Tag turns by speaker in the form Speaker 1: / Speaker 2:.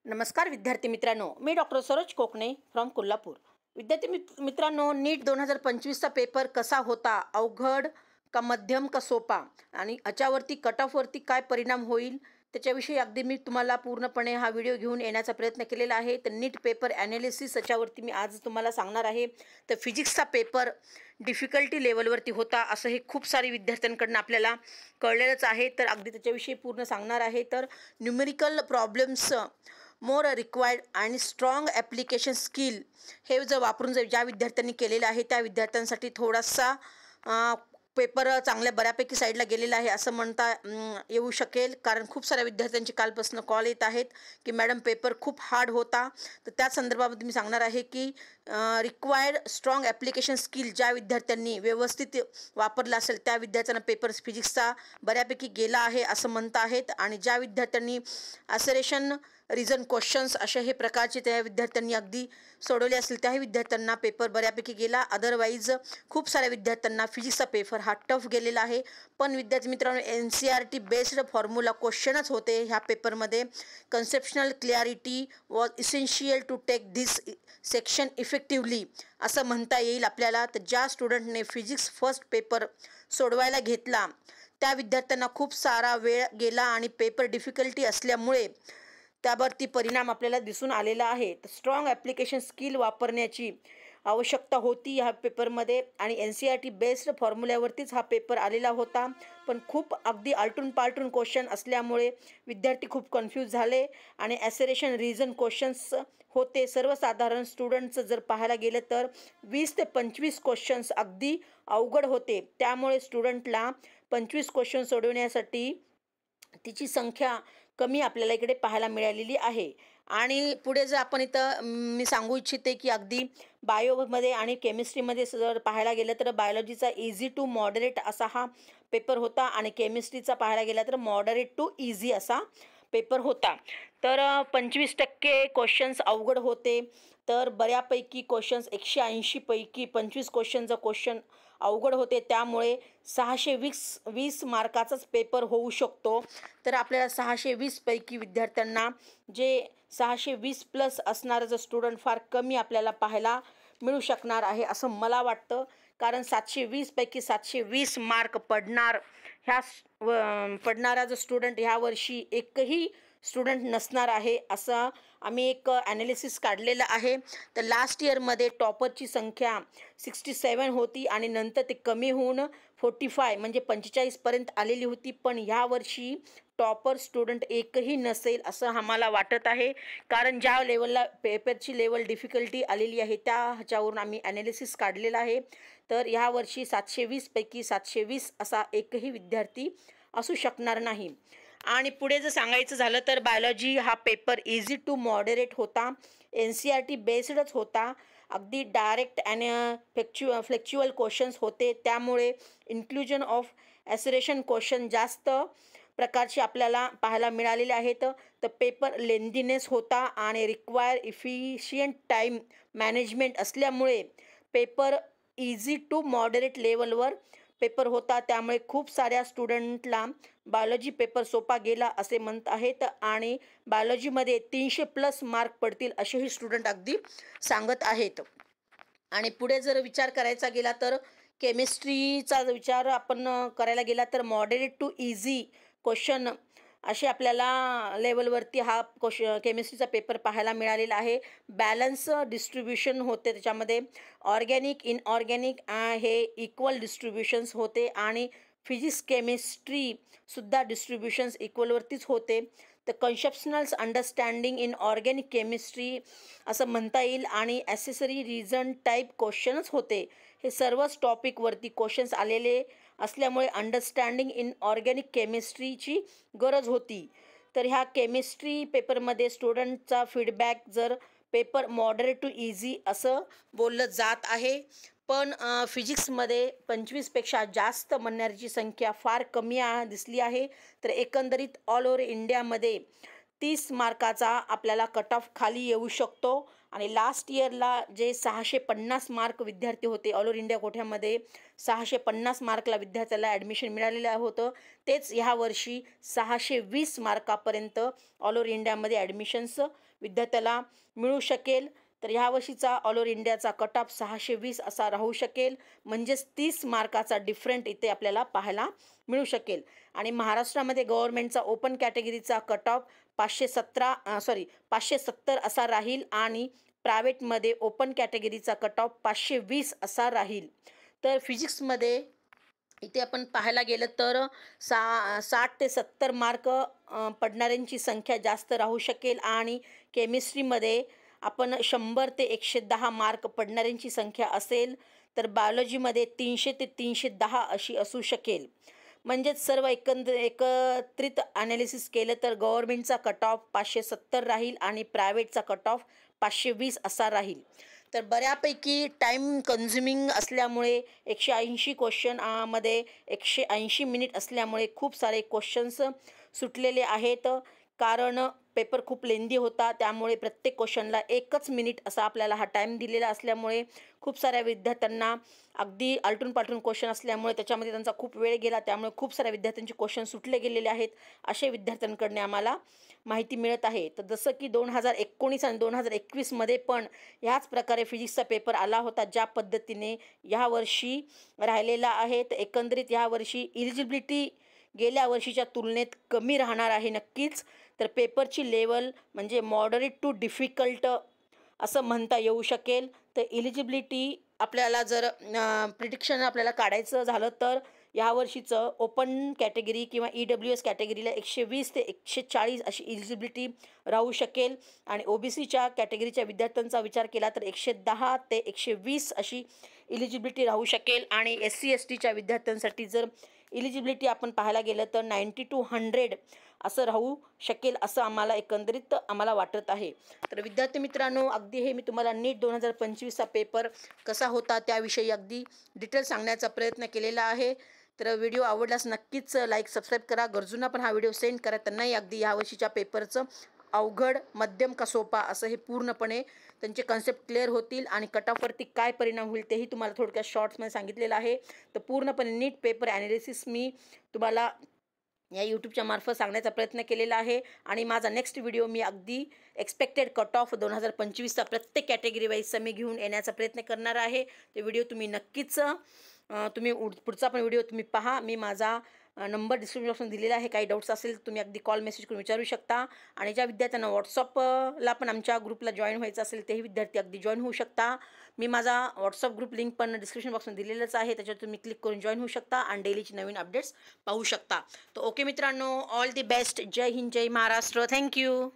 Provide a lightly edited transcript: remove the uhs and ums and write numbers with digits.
Speaker 1: नमस्कार विद्यार्थी मित्रांनो, मी डॉक्टर सरोज कोकणे फ्रॉम कोल्हापूर। विद्यार्थी मित्रांनो, नीट 2025चा पेपर कसा होता? अवघड का मध्यम का सोपा? आणि याच्यावरती कट ऑफवरती काय परिणाम होईल त्याच्याविषयी अगदी मी तुम्हाला पूर्णपणे हा व्हिडिओ घेऊन येण्याचा प्रयत्न केलेला आहे। तर नीट पेपर ॲनालिसिस याच्यावरती मी आज तुम्हाला सांगणार आहे। तर फिजिक्सचा पेपर डिफिकल्टी लेवलवरती होता असं हे खूप सारे विद्यार्थ्यांकडून आपल्याला कळलेलंच आहे। तर अगदी त्याच्याविषयी पूर्ण सांगणार आहे। तर न्यूमेरिकल प्रॉब्लेम्स मोर रिक्वायर्ड आणि स्ट्रॉंग ॲप्लिकेशन स्किल हे जर वापरून ज्या विद्यार्थ्यांनी केलेलं आहे त्या विद्यार्थ्यांसाठी थोडासा पेपर चांगल्या बऱ्यापैकी साईडला गेलेला आहे असं म्हणता येऊ शकेल। कारण खूप साऱ्या विद्यार्थ्यांची कालपासून कॉल येत आहेत की मॅडम पेपर खूप हार्ड होता। तर त्या संदर्भामध्ये मी सांगणार आहे की रिक्वायर्ड स्ट्रॉंग ॲप्लिकेशन स्किल ज्या विद्यार्थ्यांनी व्यवस्थित वापरला असेल त्या विद्यार्थ्यांना पेपर फिजिक्सचा बऱ्यापैकी गेला आहे असं म्हणता आहेत। आणि ज्या विद्यार्थ्यांनी ॲसरेशन रिझन क्वेश्चन्स असे हे प्रकारचे त्या विद्यार्थ्यांनी अगदी सोडवले असेल त्याही विद्यार्थ्यांना पेपर बऱ्यापैकी गेला। अदरवाईज खूप साऱ्या विद्यार्थ्यांना फिजिक्सचा पेपर हा टफ गेलेला आहे। पण विद्यार्थी मित्रांनो, NCERT बेस्ड फॉर्म्युला क्वेश्चनच होते ह्या पेपरमध्ये। Conceptional clarity was essential to take this section effectively असं म्हणता येईल आपल्याला। तर ज्या स्टुडंटने फिजिक्स फर्स्ट पेपर सोडवायला घेतला त्या विद्यार्थ्यांना खूप सारा वेळ गेला आणि पेपर डिफिकल्टी असल्यामुळे त्यावरती परिणाम आपल्याला दिसून आलेला आहे। तर स्ट्रॉंग ॲप्लिकेशन स्किल वापरण्याची आवश्यकता होती ह्या पेपरमध्ये आणि NCERT बेस्ड फॉर्म्युल्यावरतीच हा पेपर आलेला होता। पण खूप अगदी आलटून पालटून क्वेश्चन असल्यामुळे विद्यार्थी खूप कन्फ्यूज झाले आणि ॲसरेशन रिझन क्वेश्चन्स होते। सर्वसाधारण स्टुडंटचं जर पाहायला गेलं तर 20 ते 25 क्वेश्चन्स अगदी अवघड होते। त्यामुळे स्टुडंटला 25 क्वेश्चन सोडवण्यासाठी तिची संख्या कमी आपल्याला इकडे पाहायला मिळालेली आहे। आणि पुढे जर आपण इथं मी सांगू इच्छिते की अगदी बायोमध्ये आणि केमिस्ट्रीमध्ये जर पाहायला गेलं तर बायोलॉजीचा इझी टू मॉडरेट असा हा पेपर होता आणि केमिस्ट्रीचा पाहायला गेला तर मॉडरेट टू इझी असा पेपर होता। तर 25% क्वेश्चन्स अवघड होते। तर बऱ्यापैकी क्वेश्चन्स 180 पैकी 25 क्वेश्चनचं क्वेश्चन अवघड होते। त्यामुळे 620 मार्काचाच पेपर होऊ शकतो। तर आपल्याला 620 पैकी विद्यार्थ्यांना जे 620 प्लस असणारं जर स्टुडंट फार कमी आपल्याला पाहायला मिळू शकणार आहे असं मला वाटतं। कारण 720 पैकी 720 मार्क पडणारा जो स्टुडंट ह्या वर्षी एकही स्टुडंट नसणार आहे असं आम्ही एक ॲनालिसिस काढलेलं आहे। तर लास्ट इयरमध्ये टॉपरची संख्या 67 होती आणि नंतर ते कमी होऊन 45 म्हणजे 45पर्यंत आलेली होती। पण ह्या वर्षी टॉपर स्टुडंट एकही नसेल असं आम्हाला वाटत आहे। कारण ज्या लेवलला पेपरची लेवल डिफिकल्टी आलेली आहे त्या ह्याच्यावरून आम्ही ॲनालिसिस काढलेला आहे। तर ह्या वर्षी 720 पैकी 720 असा एकही विद्यार्थी असू शकणार नाही। आणि पुढे जर सांगायचं झालं तर बायोलॉजी हा पेपर इझी टू मॉडरेट होता। NCERT बेस्डच होता। अगदी डायरेक्ट आणि फ्लेक्च्युअल क्वेश्चन्स होते। त्यामुळे इन्क्लुजन ऑफ ॲसरेशन क्वेश्चन जास्त प्रकारचे आपल्याला पाहायला मिळालेले आहेत। तर पेपर लेंदीनेस होता आणि रिक्वायर इफिशियंट टाईम मॅनेजमेंट असल्यामुळे पेपर इझी टू मॉडरेट लेवलवर पेपर होता। त्यामुळे खूप साऱ्या स्टुडंटला बायोलॉजी पेपर सोपा गेला असे म्हणत आहेत आणि बायोलॉजीमध्ये 300+ मार्क पडतील असेही स्टुडंट अगदी सांगत आहेत। आणि पुढे जर विचार करायचा गेला तर केमिस्ट्रीचा विचार आपण करायला गेला तर मॉडरेट टू इझी क्वेश्चन असे आपल्याला लेवलवरती हा केमिस्ट्रीचा पेपर पाहायला मिळालेला आहे। बॅलन्स डिस्ट्रीब्युशन होते, त्याच्यामध्ये ऑर्गॅनिक इनऑर्गॅनिक हे इक्वल डिस्ट्रीब्युशन्स होते आणि फिजिक्स केमिस्ट्रीसुद्धा डिस्ट्रीब्युशन्स इक्वलवरतीच होते। तर कन्सेप्शनल्स अंडरस्टँडिंग इन ऑर्गॅनिक केमिस्ट्री असं म्हणता येईल आणि ॲसेसरी रिझन टाईप क्वेश्चनच होते। हे सर्वच टॉपिकवरती क्वेश्चन्स आलेले असल्यामुळे अंडरस्टँडिंग इन ऑर्गॅनिक केमिस्ट्रीची गरज होती। तर ह्या केमिस्ट्री पेपरमध्ये स्टुडंटचा फीडबॅक जर पेपर मॉडरेट टू इझी असं बोललं जात आहे। पण फिजिक्समध्ये 25पेक्षा जास्त म्हणणाऱ्याची संख्या फार कमी दिसली आहे। तर एकंदरीत ऑल ओव्हर इंडियामध्ये 30 मार्काचा आपल्याला कट ऑफ खाली येऊ शकतो. आणि लास्ट इयरला जे 650 मार्क विद्यार्थी होते ऑल ओव्हर इंडिया कोठ्यामध्ये, 650 मार्कला विद्यार्थ्याला ॲडमिशन मिळालेलं होतं, तेच ह्या वर्षी 620 मार्कापर्यंत ऑल ओव्हर इंडियामध्ये ॲडमिशन्स विद्यार्थ्याला मिळू शकेल. तर ह्या वर्षीचा ऑल ओव्हर इंडियाचा कट ऑफ 620 असा राहू शकेल. म्हणजेच 30 मार्काचा डिफरंट इथे आपल्याला पाहायला मिळू शकेल. आणि महाराष्ट्रामध्ये गव्हर्नमेंटचा ओपन कॅटेगरीचा कट ऑफ 570 असा राहील आणि प्रायव्हेटमध्ये ओपन कॅटेगरीचा कट ऑफ 520 असा राहील. तर फिजिक्समध्ये इथे आपण पाहायला गेलं तर 60 ते 70 मार्क पडणाऱ्यांची संख्या जास्त राहू शकेल. आणि केमिस्ट्रीमध्ये आपण 100 ते 110 मार्क पडणाऱ्यांची संख्या असेल. तर बायोलॉजीमध्ये 300 ते 310 अशी असू शकेल. म्हणजेच सर्व एकत्रित ॲनालिसिस केलं तर गव्हर्नमेंटचा कट ऑफ 570 राहील आणि प्रायव्हेटचा कट ऑफ 520 असा राहील. तर बऱ्यापैकी टाईम कन्झ्युमिंग असल्यामुळे 180 क्वेश्चन मध्ये 180 मिनिट असल्यामुळे खूप सारे क्वेश्चन्स सुटलेले आहेत. कारण पेपर खूप लेंदी होता, त्यामुळे प्रत्येक क्वेश्चनला 1 मिनिट असा आपल्याला हा टाईम दिलेला असल्यामुळे खूप साऱ्या विद्यार्थ्यांना अगदी आलटून पालटून क्वेश्चन असल्यामुळे त्याच्यामध्ये त्यांचा खूप वेळ गेला. त्यामुळे खूप साऱ्या विद्यार्थ्यांचे क्वेश्चन सुटले गेलेले आहेत, असे विद्यार्थ्यांकडून आम्हाला माहिती मिळत आहे. तर जसं की 2019 आणि 2021मध्ये पण ह्याच प्रकारे फिजिक्सचा पेपर आला होता, ज्या पद्धतीने ह्या वर्षी राहिलेला आहे. तर एकंदरीत ह्या वर्षी इलिजिबिलिटी गेल्या वर्षीच्या तुलनेत कमी राहणार आहे नक्कीच. तर पेपरची लेवल म्हणजे मॉडरेट टू डिफिकल्ट असं म्हणता येऊ शकेल. तर इलिजिबिलिटी आपल्याला जर प्रिडिक्शन आपल्याला काढायचं झालं तर ह्या वर्षीचं ओपन कॅटेगरी किंवा EWS कॅटेगरीला 120 ते 140 अशी इलिजिबिलिटी राहू शकेल. आणि OBCच्या कॅटेगरीच्या विद्यार्थ्यांचा विचार केला तर 110 ते 120 अशी इलिजिबिलिटी राहू शकेल. आणि SC STच्या विद्यार्थ्यांसाठी जर इलिजिबिलिटी आपण पाहायला गेलं तर 90 to 100 असं राहू शकेल, असं आम्हाला एकंदरीत वाटत आहे. तर विद्यार्थी मित्रांनो, अगदी हे मी तुम्हाला नीट 2025चा पेपर कसा होता त्याविषयी अगदी डिटेल सांगण्याचा प्रयत्न केलेला आहे. तर व्हिडिओ आवडल्यास नक्कीच लाईक सबस्क्राईब करा. गरजूंना पण हा व्हिडिओ सेंड करा. त्यांनाही अगदी यावर्षीच्या पेपरचं अवघड, मध्यम का सोपा असं हे पूर्णपणे त्यांचे कन्सेप्ट क्लिअर होतील. आणि कट ऑफवरती काय परिणाम होईल तेही तुम्हाला थोडक्यात शॉर्ट्समध्ये सांगितलेलं आहे. तर पूर्णपणे नीट पेपर ॲनालिसिस मी तुम्हाला या यूट्यूबच्या मार्फत सांगण्याचा प्रयत्न केलेला आहे. आणि माझा नेक्स्ट व्हिडिओ मी अगदी एक्सपेक्टेड कट ऑफ 2025चा प्रत्येक कॅटेगरी वाईजचा मी घेऊन येण्याचा प्रयत्न करणार आहे. ते व्हिडिओ तुम्ही नक्कीच पुढचा पण व्हिडिओ तुम्ही पहा. मी माझा नंबर डिस्क्रिप्शन बॉक्समध्ये दिलेला आहे. काही डाऊट्स असेल तुम्ही अगदी कॉल मेसेज करून विचारू शकता. आणि ज्या विद्यार्थ्यांना व्हॉट्सअपला पण आमच्या ग्रुपला जॉईन व्हायचं असेल तेही विद्यार्थी अगदी जॉईन होऊ शकता. मी माझा व्हॉट्सअप ग्रुप लिंक पण डिस्क्रिप्शन बॉक्समध्ये दिलेलंच आहे, त्याच्यावर तुम्ही क्लिक करून जॉईन होऊ शकता आणि डेलीची नवीन अपडेट्स पाहू शकता. तर ओके मित्रांनो, ऑल दी बेस्ट. जय हिंद, जय महाराष्ट्र. थँक्यू.